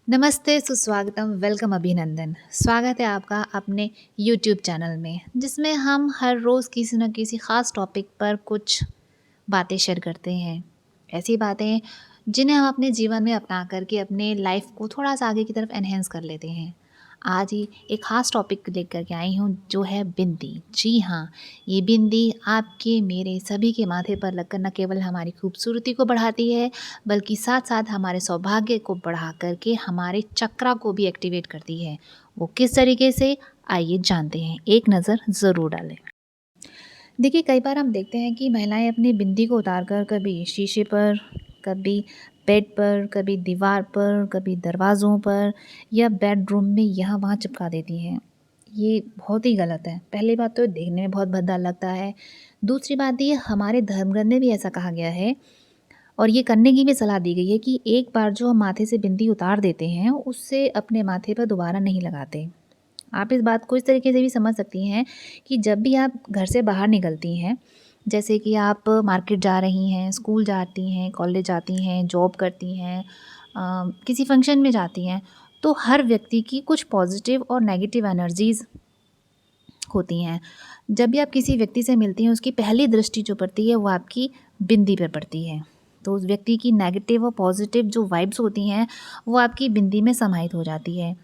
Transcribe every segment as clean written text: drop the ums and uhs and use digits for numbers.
नमस्ते, सुस्वागतम, वेलकम, अभिनंदन। स्वागत है आपका अपने यूट्यूब चैनल में, जिसमें हम हर रोज़ किसी न किसी ख़ास टॉपिक पर कुछ बातें शेयर करते हैं। ऐसी बातें जिन्हें हम अपने जीवन में अपना कर के अपने लाइफ़ को थोड़ा-सा आगे की तरफ एनहांस कर लेते हैं। आज ही एक ख़ास टॉपिक लेकर के आई हूँ जो है बिंदी। जी हाँ, ये बिंदी आपके मेरे सभी के माथे पर लगकर न केवल हमारी खूबसूरती को बढ़ाती है, बल्कि साथ-साथ हमारे सौभाग्य को बढ़ा कर के हमारे चक्रा को भी एक्टिवेट करती है। वो किस तरीके से, आइए जानते हैं, एक नज़र ज़रूर डालें। देखिए, कई बार हम देखते हैं कि महिलाएं अपनी बिंदी को उतार कर कभी शीशे पर, कभी बेड पर, कभी दीवार पर, कभी दरवाज़ों पर या बेडरूम में यहाँ वहाँ चिपका देती हैं। ये बहुत ही गलत है। पहली बात तो देखने में बहुत भद्दा लगता है। दूसरी बात ये, हमारे धर्म ग्रंथ में भी ऐसा कहा गया है और ये करने की भी सलाह दी गई है कि एक बार जो हम माथे से बिंदी उतार देते हैं, उससे अपने माथे पर दोबारा नहीं लगाते। आप इस बात को इस तरीके से भी समझ सकती हैं कि जब भी आप घर से बाहर निकलती हैं, जैसे कि आप मार्केट जा रही हैं, स्कूल जाती हैं, कॉलेज जाती हैं, जॉब करती हैं, किसी फंक्शन में जाती हैं, तो हर व्यक्ति की कुछ पॉजिटिव और नेगेटिव एनर्जीज़ होती हैं। जब भी आप किसी व्यक्ति से मिलती हैं, उसकी पहली दृष्टि जो पड़ती है वो आपकी बिंदी पर पड़ती है। तो उस व्यक्ति की नेगेटिव और पॉजिटिव जो वाइब्स होती हैं, वो आपकी बिंदी में समाहित हो जाती है।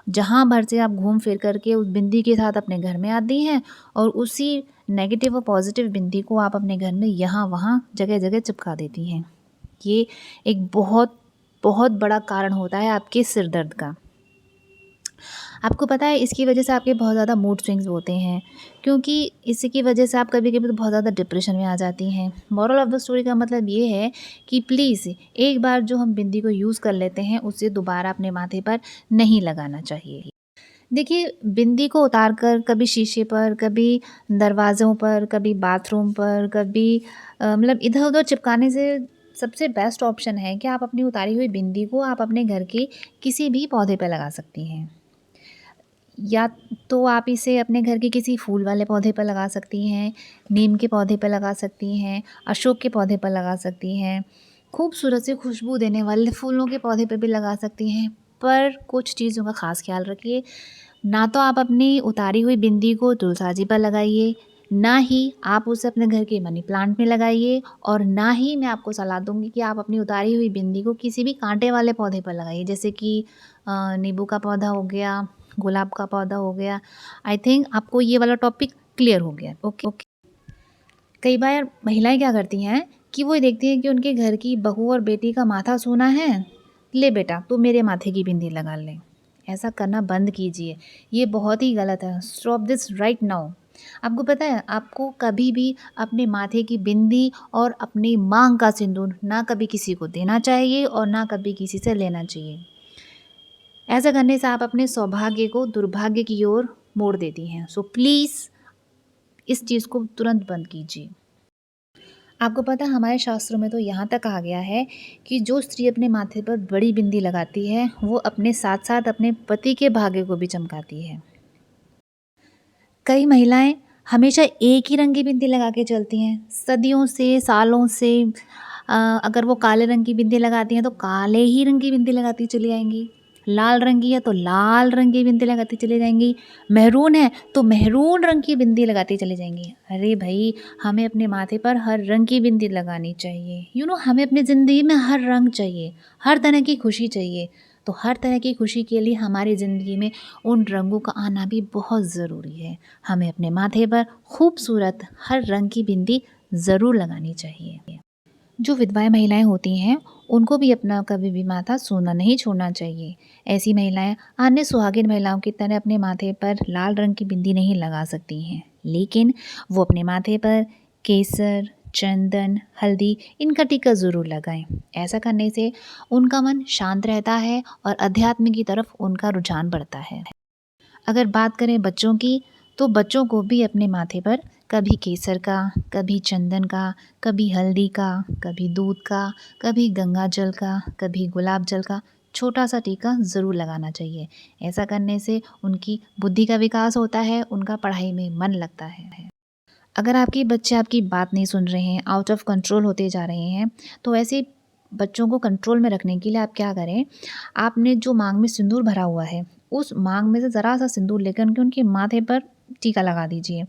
जहाँ भर से आप घूम फिर कर के उस बिंदी के साथ अपने घर में आती हैं और उसी नेगेटिव और पॉजिटिव बिंदी को आप अपने घर में यहाँ-वहाँ, जगह-जगह चिपका देती हैं। ये एक बहुत, बहुत बड़ा कारण होता है आपके सिर दर्द का। आपको पता है, इसकी वजह से आपके बहुत ज़्यादा मूड स्विंग्स होते हैं, क्योंकि इसकी वजह से आप कभी-कभी तो बहुत ज़्यादा डिप्रेशन में आ जाती हैं। मोरल ऑफ़ द स्टोरी का मतलब ये है कि प्लीज़ एक बार जो हम बिंदी को यूज़ कर लेते हैं, उसे दोबारा अपने माथे पर नहीं लगाना चाहिए। देखिए, बिंदी को उतार कर कभी शीशे पर, कभी दरवाज़ों पर, कभी बाथरूम पर, कभी मतलब इधर-उधर चिपकाने से सबसे बेस्ट ऑप्शन है कि आप अपनी उतारी हुई बिंदी को आप अपने घर के किसी भी पौधे पे लगा सकती हैं। या तो आप इसे अपने घर के किसी फूल वाले पौधे पर लगा सकती हैं, नीम के पौधे पर लगा सकती हैं, अशोक के पौधे पर लगा सकती हैं, खूबसूरत सी खुशबू देने वाले फूलों के पौधे पे भी लगा सकती हैं। पर कुछ चीज़ों का ख़ास ख़्याल रखिए, ना तो आप अपनी उतारी हुई बिंदी को तुलसाजी पर लगाइए, ना ही आप उसे अपने घर के मनी प्लांट में लगाइए और ना ही मैं आपको सलाह दूँगी कि आप अपनी उतारी हुई बिंदी को किसी भी काँटे वाले पौधे पर लगाइए, जैसे कि नींबू का पौधा हो गया, गुलाब का पौधा हो गया। आई थिंक आपको ये वाला टॉपिक क्लियर हो गया। Okay, okay. कई बार महिलाएँ क्या करती हैं कि वो देखती हैं कि उनके घर की बहू और बेटी का माथा सूना है, ले बेटा तू मेरे माथे की बिंदी लगा ले। ऐसा करना बंद कीजिए, ये बहुत ही गलत है। Stop this right now. आपको पता है, आपको कभी भी अपने माथे की बिंदी और अपनी माँग का सिंदूर ना कभी किसी को देना चाहिए और ना कभी किसी से लेना चाहिए। ऐसा करने से आप अपने सौभाग्य को दुर्भाग्य की ओर मोड़ देती हैं। सो प्लीज़ इस चीज़ को तुरंत बंद कीजिए। आपको पता है, हमारे शास्त्रों में तो यहाँ तक कहा गया है कि जो स्त्री अपने माथे पर बड़ी बिंदी लगाती है, वो अपने साथ-साथ अपने पति के भाग्य को भी चमकाती है। कई महिलाएँ हमेशा एक ही रंग की बिंदी लगा के चलती हैं, सदियों से, सालों से। अगर वो काले रंग की बिंदी लगाती हैं, तो काले ही रंग की बिंदी लगाती चली आएँगी। लाल रंग की है, तो लाल रंग की बिंदी लगाती चली जाएँगी। मेहरून है, तो मेहरून रंग की बिंदी लगाती चली जाएँगी। अरे भई, हमें अपने माथे पर हर रंग की बिंदी लगानी चाहिए। हमें अपनी ज़िंदगी में हर रंग चाहिए, हर तरह की खुशी चाहिए। तो हर तरह की खुशी के लिए हमारी ज़िंदगी में उन रंगों का आना भी बहुत ज़रूरी है। हमें अपने माथे पर खूबसूरत हर रंग की बिंदी ज़रूर लगानी चाहिए। जो विधवाएँ महिलाएँ होती हैं, उनको भी अपना कभी भी माथा सूना नहीं छोड़ना चाहिए। ऐसी महिलाएँ अन्य सुहागिन महिलाओं की तरह अपने माथे पर लाल रंग की बिंदी नहीं लगा सकती हैं, लेकिन वो अपने माथे पर केसर, चंदन, हल्दी इनका टीका ज़रूर लगाएँ। ऐसा करने से उनका मन शांत रहता है और अध्यात्म की तरफ उनका रुझान बढ़ता है। अगर बात करें बच्चों की, तो बच्चों को भी अपने माथे पर कभी केसर का, कभी चंदन का, कभी हल्दी का, कभी दूध का, कभी गंगा जल का, कभी गुलाब जल का छोटा सा टीका ज़रूर लगाना चाहिए। ऐसा करने से उनकी बुद्धि का विकास होता है, उनका पढ़ाई में मन लगता है। अगर आपके बच्चे आपकी बात नहीं सुन रहे हैं, आउट ऑफ कंट्रोल होते जा रहे हैं, तो ऐसे बच्चों को कंट्रोल में रखने के लिए आप क्या करें, आपने जो मांग में सिंदूर भरा हुआ है, उस मांग में से ज़रा सा सिंदूर लेकर उनके माथे पर टीका लगा दीजिए।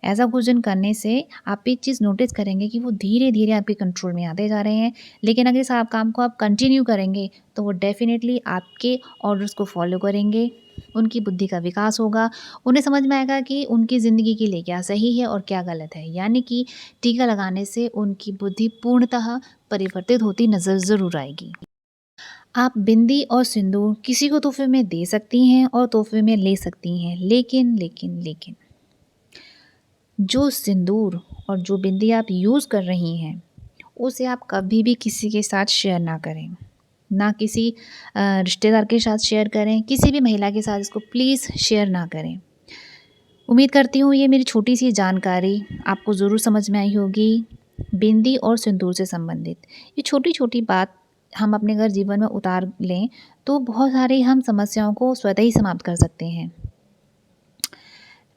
ऐसा कुछ दिन करने से आप एक चीज़ नोटिस करेंगे कि वो धीरे धीरे आपके कंट्रोल में आते जा रहे हैं। लेकिन अगर इस आप काम को आप कंटिन्यू करेंगे तो वो डेफिनेटली आपके ऑर्डर्स को फॉलो करेंगे, उनकी बुद्धि का विकास होगा, उन्हें समझ में आएगा कि उनकी ज़िंदगी के लिए क्या सही है और क्या गलत है। यानी कि टीका लगाने से उनकी बुद्धि पूर्णतः परिवर्तित होती नज़र ज़रूर आएगी। आप बिंदी और सिंदूर किसी को तोहफे में दे सकती हैं और तोहफे में ले सकती हैं, लेकिन जो सिंदूर और जो बिंदी आप यूज़ कर रही हैं, उसे आप कभी भी किसी के साथ शेयर ना करें। ना किसी रिश्तेदार के साथ शेयर करें, किसी भी महिला के साथ इसको प्लीज़ शेयर ना करें। उम्मीद करती हूँ ये मेरी छोटी-सी जानकारी आपको ज़रूर समझ में आई होगी, बिंदी और सिंदूर से संबंधित। ये छोटी-छोटी बात हम अपने अगर जीवन में उतार लें, तो बहुत सारी हम समस्याओं को स्वतः ही समाप्त कर सकते हैं।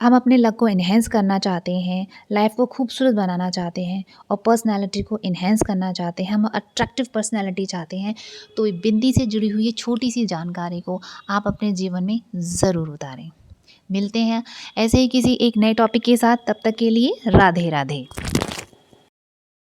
हम अपने लक को एनहांस करना चाहते हैं, लाइफ को खूबसूरत बनाना चाहते हैं और पर्सनैलिटी को एनहांस करना चाहते हैं, हम अट्रैक्टिव पर्सनैलिटी चाहते हैं, तो ये बिंदी से जुड़ी हुई ये छोटी-सी जानकारी को आप अपने जीवन में ज़रूर उतारें। मिलते हैं ऐसे ही किसी एक नए टॉपिक के साथ, तब तक के लिए राधे राधे।